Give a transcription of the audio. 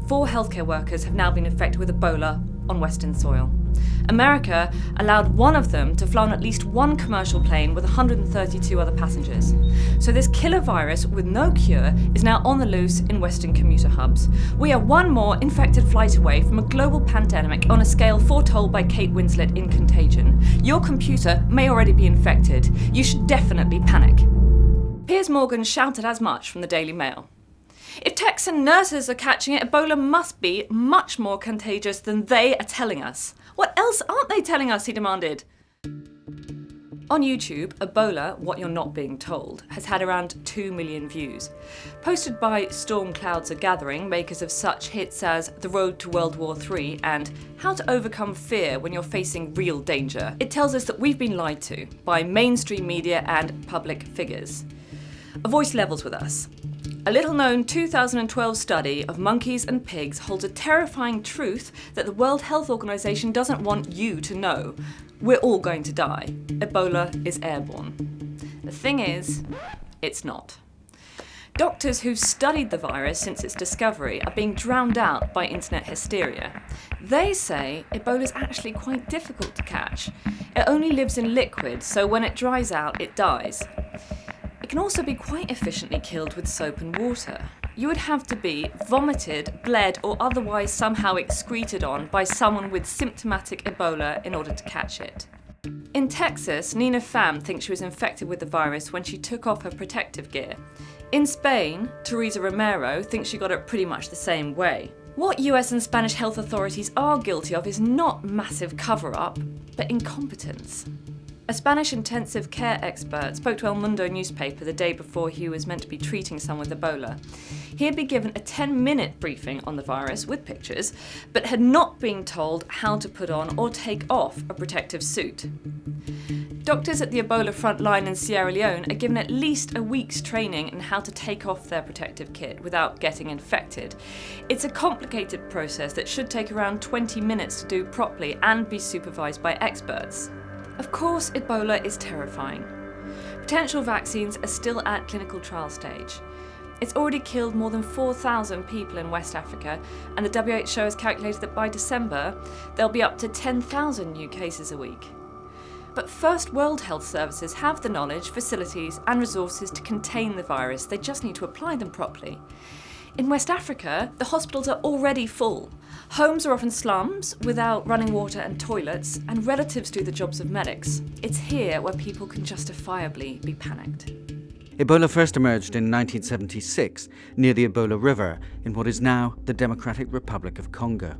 4 healthcare workers have now been infected with Ebola on Western soil. America allowed one of them to fly on at least one commercial plane with 132 other passengers. So this killer virus with no cure is now on the loose in Western commuter hubs. We are one more infected flight away from a global pandemic on a scale foretold by Kate Winslet in Contagion. Your computer may already be infected. You should definitely panic. Piers Morgan shouted as much from the Daily Mail. If techs and nurses are catching it, Ebola must be much more contagious than they are telling us. What else aren't they telling us, he demanded. On YouTube, Ebola, What You're Not Being Told, has had around 2 million views. Posted by Storm Clouds Are Gathering, makers of such hits as The Road to World War III and How to Overcome Fear When You're Facing Real Danger, it tells us that we've been lied to by mainstream media and public figures. A voice levels with us. A little-known 2012 study of monkeys and pigs holds a terrifying truth that the World Health Organization doesn't want you to know. We're all going to die. Ebola is airborne. The thing is, it's not. Doctors who've studied the virus since its discovery are being drowned out by internet hysteria. They say Ebola is actually quite difficult to catch. It only lives in liquid, so when it dries out, it dies. It can also be quite efficiently killed with soap and water. You would have to be vomited, bled, or otherwise somehow excreted on by someone with symptomatic Ebola in order to catch it. In Texas, Nina Pham thinks she was infected with the virus when she took off her protective gear. In Spain, Teresa Romero thinks she got it pretty much the same way. What US and Spanish health authorities are guilty of is not massive cover-up, but incompetence. A Spanish intensive care expert spoke to El Mundo newspaper the day before he was meant to be treating someone with Ebola. He had been given a 10-minute briefing on the virus with pictures, but had not been told how to put on or take off a protective suit. Doctors at the Ebola front line in Sierra Leone are given at least a week's training in how to take off their protective kit without getting infected. It's a complicated process that should take around 20 minutes to do properly and be supervised by experts. Of course, Ebola is terrifying. Potential vaccines are still at clinical trial stage. It's already killed more than 4,000 people in West Africa, and the WHO has calculated that by December, there'll be up to 10,000 new cases a week. But First World Health Services have the knowledge, facilities, and resources to contain the virus. They just need to apply them properly. In West Africa, the hospitals are already full. Homes are often slums without running water and toilets, and relatives do the jobs of medics. It's here where people can justifiably be panicked. Ebola first emerged in 1976 near the Ebola River in what is now the Democratic Republic of Congo.